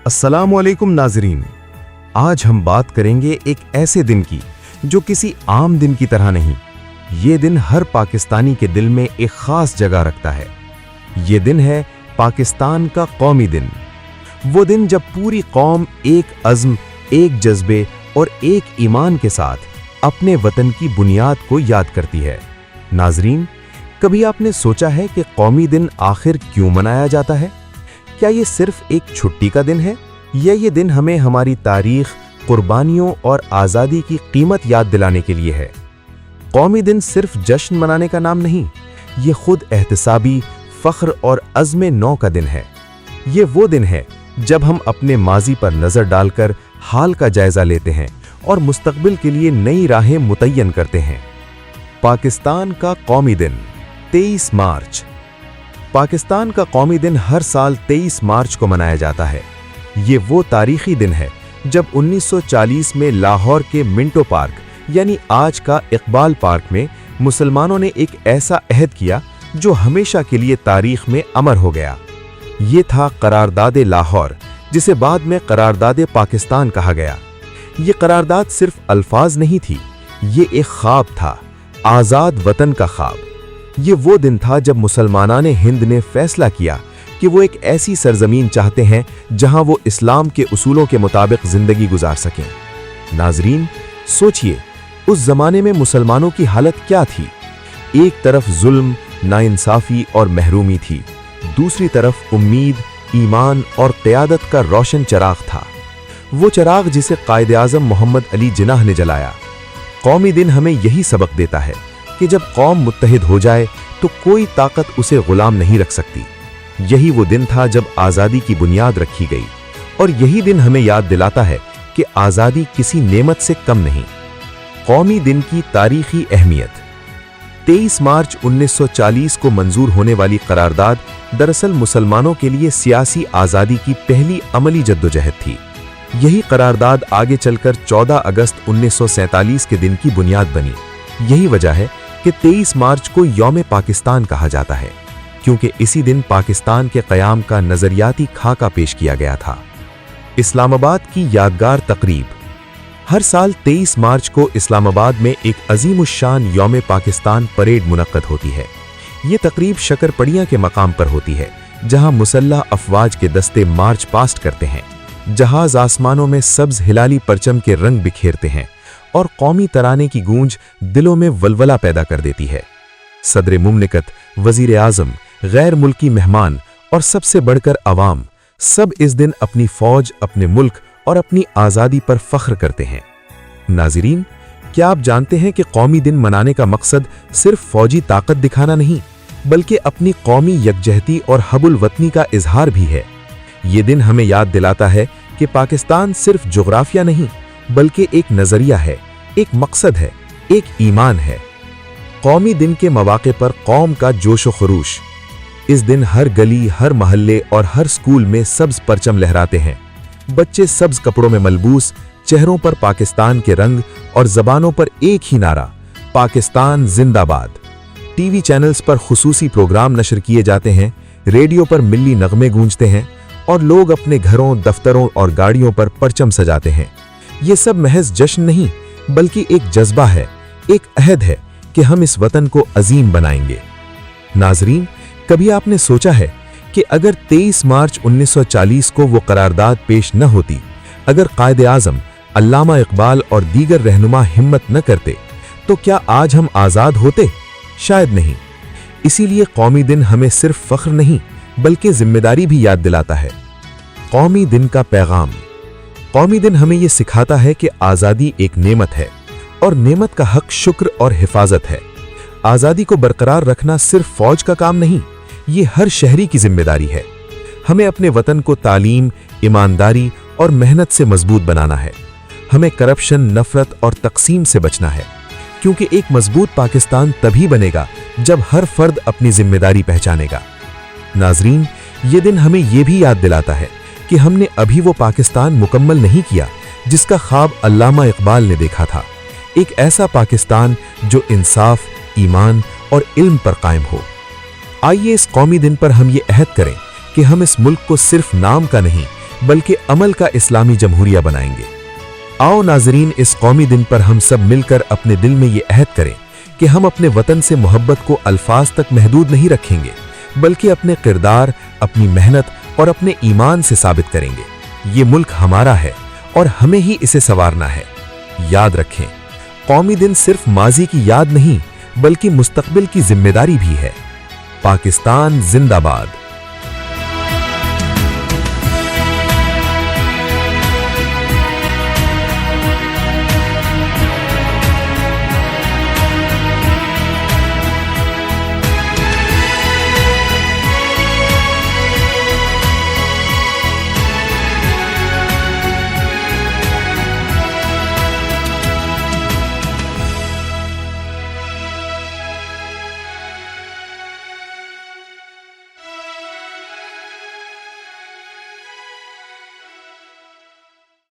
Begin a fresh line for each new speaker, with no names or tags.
अस्सलामु अलैकुम नाज़रीन। आज हम बात करेंगे एक ऐसे दिन की जो किसी आम दिन की तरह नहीं। ये दिन हर पाकिस्तानी के दिल में एक ख़ास जगह रखता है। ये दिन है पाकिस्तान का कौमी दिन। वो दिन जब पूरी कौम एक अज़्म, एक जज्बे और एक ईमान के साथ अपने वतन की बुनियाद को याद करती है। नाज़रीन, कभी आपने सोचा है कि कौमी दिन आखिर क्यों मनाया जाता है? क्या ये सिर्फ एक छुट्टी का दिन है या ये दिन हमें हमारी तारीख, कुर्बानियों और आज़ादी की कीमत याद दिलाने के लिए है? कौमी दिन सिर्फ जश्न मनाने का नाम नहीं, ये खुद एहतिसाबी, फ़ख्र और अज़्म नौ का दिन है। ये वो दिन है जब हम अपने माजी पर नज़र डालकर हाल का जायज़ा लेते हैं और मुस्तक़बिल के लिए नई राहें मुतय्यन करते हैं। पाकिस्तान का कौमी दिन 23 मार्च। पाकिस्तान का कौमी दिन हर साल 23 मार्च को मनाया जाता है। ये वो तारीख़ी दिन है जब 1940 में लाहौर के मिंटो पार्क यानी आज का इकबाल पार्क में मुसलमानों ने एक ऐसा अहद किया जो हमेशा के लिए तारीख़ में अमर हो गया। ये था करारदाद लाहौर, जिसे बाद में करारदाद पाकिस्तान कहा गया। ये करारदाद सिर्फ अल्फाज नहीं थी, ये एक ख्वाब था, आज़ाद वतन का ख्वाब। ये वो दिन था जब मुसलमानाने हिंद ने फैसला किया कि वो एक ऐसी सरजमीन चाहते हैं जहां वो इस्लाम के उसूलों के मुताबिक ज़िंदगी गुजार सकें। नाज़रीन, सोचिए उस ज़माने में मुसलमानों की हालत क्या थी। एक तरफ जुल्म, नाइंसाफ़ी और महरूमी थी, दूसरी तरफ उम्मीद, ईमान और क़यादत का रोशन चिराग था। वो चिराग जिसे कायद-ए-आज़म मोहम्मद अली जिन्नाह ने जलाया। कौमी दिन हमें यही सबक देता है कि जब कौम मुत्तहिद हो जाए तो कोई ताकत उसे गुलाम नहीं रख सकती। यही वो दिन था जब आज़ादी की बुनियाद रखी गई, और यही दिन हमें याद दिलाता है कि आज़ादी किसी नेमत से कम नहीं। कौमी दिन की तारीख़ी अहमियत। 23 मार्च 1940 को मंजूर होने वाली करारदाद दरअसल मुसलमानों के लिए सियासी आज़ादी की पहली अमली जद्दोजहद थी। यही करारदाद आगे चलकर 14 अगस्त 1947 के दिन की बुनियाद बनी। यही वजह है कि 23 मार्च को यौम पाकिस्तान कहा जाता है, क्योंकि इसी दिन पाकिस्तान के क़याम का नज़रियाती खाका पेश किया गया था। इस्लामाबाद की यादगार तकरीब। हर साल 23 मार्च को इस्लामाबाद में एक अज़ीमुश्शान यौम पाकिस्तान परेड मुनक्कद होती है। ये तकरीब शक्करपड़ियाँ के मकाम पर होती है, जहाँ मुसल्लह अफवाज के दस्ते मार्च पास्ट करते हैं, जहाज़ आसमानों में सब्ज़ हिलाली परचम के रंग बिखेरते हैं और कौमी तराने की गूंज दिलों में वलवला पैदा कर देती है। सदर मुमलिकत, वज़ीर आज़म, गैर मुल्की मेहमान और सबसे बढ़कर अवाम, सब इस दिन अपनी फ़ौज, अपने मुल्क और अपनी आज़ादी पर फ़ख्र करते हैं। नाज़रीन, क्या आप जानते हैं कि कौमी दिन मनाने का मकसद सिर्फ फ़ौजी ताकत दिखाना नहीं, बल्कि अपनी कौमी यकजहती और हब्बुल वतनी का इजहार भी है। ये दिन हमें याद दिलाता है कि पाकिस्तान सिर्फ जोग्राफिया नहीं, बल्कि एक नज़रिया है, एक मकसद है, एक ईमान है। कौमी दिन के मौके पर कौम का जोश व खरूश। इस दिन हर गली, हर महल्ले और हर स्कूल में सब्ज़ परचम लहराते हैं। बच्चे सब्ज़ कपड़ों में मलबूस, चेहरों पर पाकिस्तान के रंग और ज़बानों पर एक ही नारा, पाकिस्तान जिंदाबाद। टीवी चैनल्स पर खुसूसी प्रोग्राम नशर किए जाते हैं, रेडियो पर मिल्ली नगमे गूंजते हैं और लोग अपने घरों, दफ्तरों और गाड़ियों पर परचम सजाते हैं। ये सब महज जश्न नहीं, बल्कि एक जज्बा है, एक अहद है कि हम इस वतन को अजीम बनाएंगे। नाज़रीन, कभी आपने सोचा है कि अगर 23 मार्च 1940 को वो करारदाद पेश न होती, अगर कायद-ए-आज़म अल्लामा इकबाल और दीगर रहनुमा हिम्मत न करते, तो क्या आज हम आज़ाद होते? शायद नहीं। इसीलिए कौमी दिन हमें सिर्फ फ़ख्र नहीं, बल्कि जिम्मेदारी भी याद दिलाता है। कौमी दिन का पैगाम। कौमी दिन हमें ये सिखाता है कि आज़ादी एक नेमत है और नेमत का हक शुक्र और हिफाजत है। आज़ादी को बरकरार रखना सिर्फ फ़ौज का काम नहीं, ये हर शहरी की जिम्मेदारी है। हमें अपने वतन को तालीम, ईमानदारी और मेहनत से मजबूत बनाना है। हमें करप्शन, नफरत और तकसीम से बचना है, क्योंकि एक मजबूत पाकिस्तान तभी बनेगा जब हर फर्द अपनी जिम्मेदारी पहचानेगा। नाज़रीन, ये दिन हमें ये भी याद दिलाता है कि हमने अभी वो पाकिस्तान मुकम्मल नहीं किया जिसका ख्वाब अल्लामा इकबाल ने देखा था। एक ऐसा पाकिस्तान जो इंसाफ, ईमान और इल्म पर कायम हो। आइए इस कौमी दिन पर हम ये अहद करें कि हम इस मुल्क को सिर्फ नाम का नहीं, बल्कि अमल का इस्लामी जमहूरिया बनाएंगे। आओ नाजरीन, इस कौमी दिन पर हम सब मिलकर अपने दिल में ये अहद करें कि हम अपने वतन से मोहब्बत को अल्फाज तक महदूद नहीं रखेंगे, बल्कि अपने किरदार, अपनी मेहनत और अपने ईमान से साबित करेंगे। ये मुल्क हमारा है और हमें ही इसे संवारना है। याद रखें, कौमी दिन सिर्फ माजी की याद नहीं, बल्कि मुस्तकबिल की जिम्मेदारी भी है। पाकिस्तान जिंदाबाद।